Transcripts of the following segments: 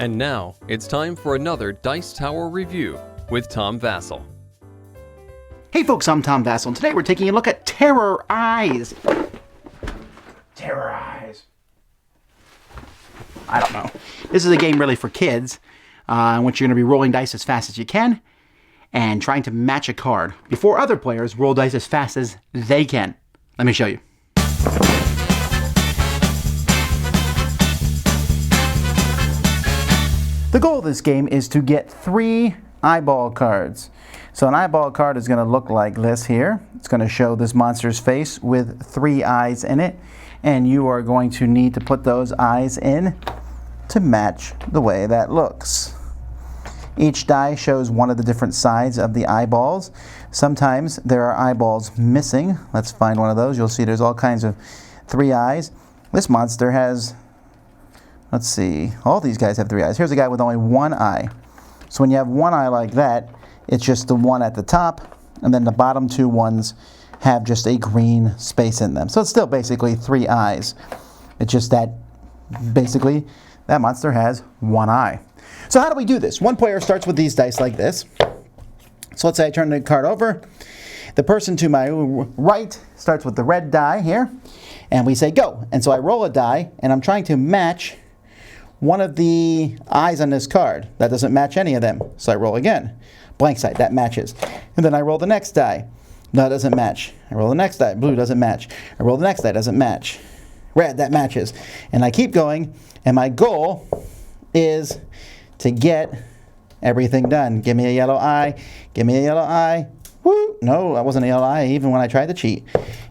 And now, it's time for another Dice Tower review with Tom Vasel. Hey folks, I'm Tom Vasel, and today we're taking a look at TerrorEyes. TerrorEyes. I don't know. This is a game really for kids, in which you're going to be rolling dice as fast as you can and trying to match a card before other players roll dice as fast as they can. Let me show you. The goal of this game is to get 3 eyeball cards. So an eyeball card is going to look like this here. It's going to show this monster's face with 3 eyes in it. And you are going to need to put those eyes in to match the way that looks. Each die shows one of the different sides of the eyeballs. Sometimes there are eyeballs missing. Let's find one of those. You'll see there's all kinds of 3 eyes. This monster has, let's see, all these guys have 3 eyes. Here's a guy with only 1 eye. So when you have 1 eye like that, it's just the one at the top, and then the bottom 2 ones have just a green space in them. So it's still basically 3 eyes. It's just that basically that monster has 1 eye. So how do we do this? One player starts with these dice like this. So let's say I turn the card over. The person to my right starts with the red die here, and we say go. And so I roll a die, and I'm trying to match one of the eyes on this card. That doesn't match any of them. So I roll again. Blank side, that matches. And then I roll the next die. No, it doesn't match. I roll the next die. Blue doesn't match. I roll the next die. Doesn't match. Red, that matches. And I keep going, and my goal is to get everything done. Give me a yellow eye. Give me a yellow eye. Woo! No, that wasn't a yellow eye, even when I tried to cheat.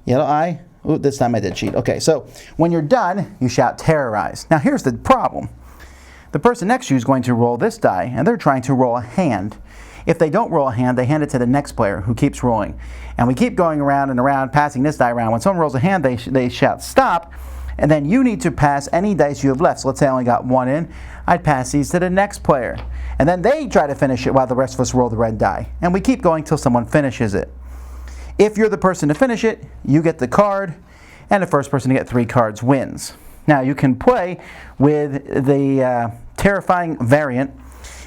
Yellow eye. Ooh, this time I did cheat. Okay, so when you're done, you shout TerrorEyes. Now here's the problem. The person next to you is going to roll this die, and they're trying to roll a hand. If they don't roll a hand, they hand it to the next player who keeps rolling. And we keep going around and around, passing this die around. When someone rolls a hand, they shout stop, and then you need to pass any dice you have left. So let's say I only got 1 in. I'd pass these to the next player. And then they try to finish it while the rest of us roll the red die. And we keep going till someone finishes it. If you're the person to finish it, you get the card, and the first person to get 3 cards wins. Now you can play with the terrifying variant,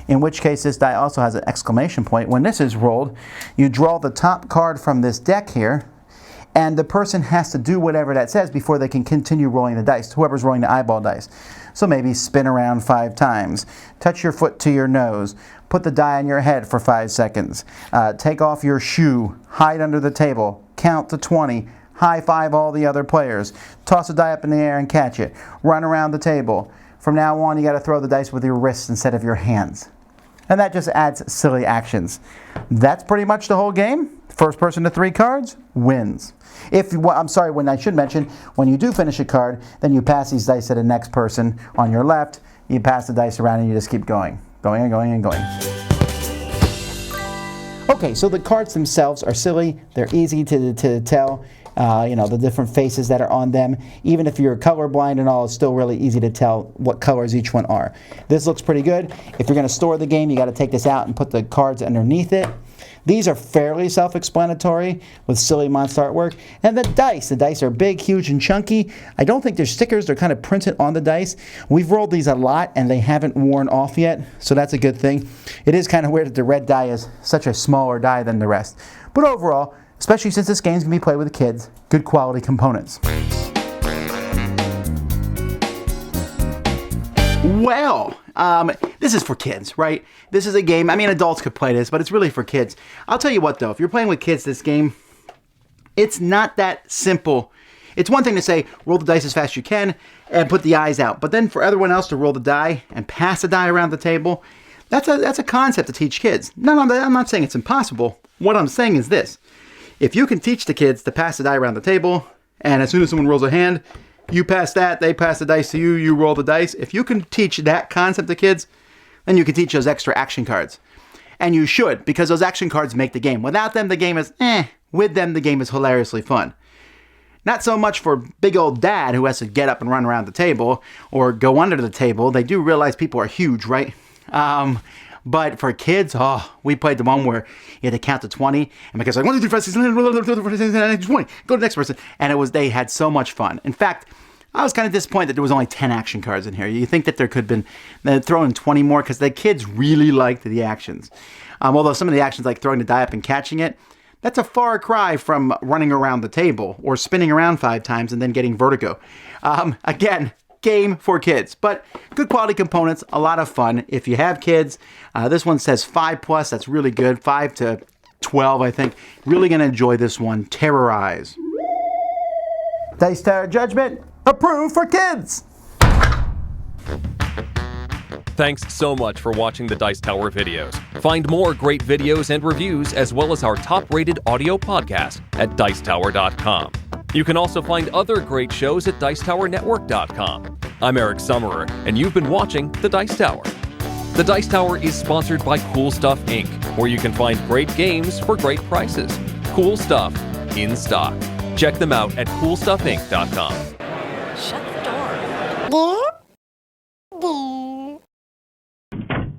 in which case this die also has an exclamation point. When this is rolled, you draw the top card from this deck here, and the person has to do whatever that says before they can continue rolling the dice, whoever's rolling the eyeball dice. So maybe spin around 5 times, touch your foot to your nose, put the die on your head for 5 seconds, take off your shoe, hide under the table, count to 20, high-five all the other players, toss a die up in the air and catch it, run around the table. From now on, you got to throw the dice with your wrists instead of your hands. And that just adds silly actions. That's pretty much the whole game. First person to 3 cards wins. I'm sorry, when I should mention, when you do finish a card, then you pass these dice to the next person on your left. You pass the dice around and you just keep going. Going and going and going. Okay, so the cards themselves are silly. They're easy to tell. The different faces that are on them. Even if you're colorblind and all, it's still really easy to tell what colors each one are. This looks pretty good. If you're going to store the game, you got to take this out and put the cards underneath it. These are fairly self-explanatory with silly monster artwork. And the dice are big, huge, and chunky. I don't think they're stickers. They're kind of printed on the dice. We've rolled these a lot, and they haven't worn off yet, so that's a good thing. It is kind of weird that the red die is such a smaller die than the rest. But overall, especially since this game's going to be played with kids, good quality components. Well, this is for kids, right? This is a game, I mean, adults could play this, but it's really for kids. I'll tell you what, though, if you're playing with kids this game, it's not that simple. It's one thing to say, roll the dice as fast as you can and put the eyes out. But then for everyone else to roll the die and pass the die around the table, that's a concept to teach kids. No, I'm not saying it's impossible. What I'm saying is this. If you can teach the kids to pass the die around the table, and as soon as someone rolls a hand, you pass that, they pass the dice to you, you roll the dice. If you can teach that concept to kids, then you can teach those extra action cards. And you should, because those action cards make the game. Without them, the game is With them, the game is hilariously fun. Not so much for big old dad who has to get up and run around the table or go under the table. They do realize people are huge, right? But for kids, we played the one where you had to count to 20, and because like 1, 2, 3, 4, 5, 6, 7, 8, 20, go to the next person, and they had so much fun. In fact, I was kind of disappointed that there was only 10 action cards in here. You think that there could have been thrown in 20 more because the kids really liked the actions. Although some of the actions like throwing the die up and catching it, that's a far cry from running around the table or spinning around 5 times and then getting vertigo. Again, game for kids, but good quality components, a lot of fun. If you have kids, this one says 5+, that's really good, 5 to 12, I think. Really going to enjoy this one, TerrorEyes. Dice Tower Judgment, approved for kids! Thanks so much for watching the Dice Tower videos. Find more great videos and reviews, as well as our top-rated audio podcast at Dicetower.com. You can also find other great shows at DicetowerNetwork.com. I'm Eric Summerer, and you've been watching The Dice Tower. The Dice Tower is sponsored by Cool Stuff Inc., where you can find great games for great prices. Cool stuff in stock. Check them out at CoolStuffInc.com. Shut the door.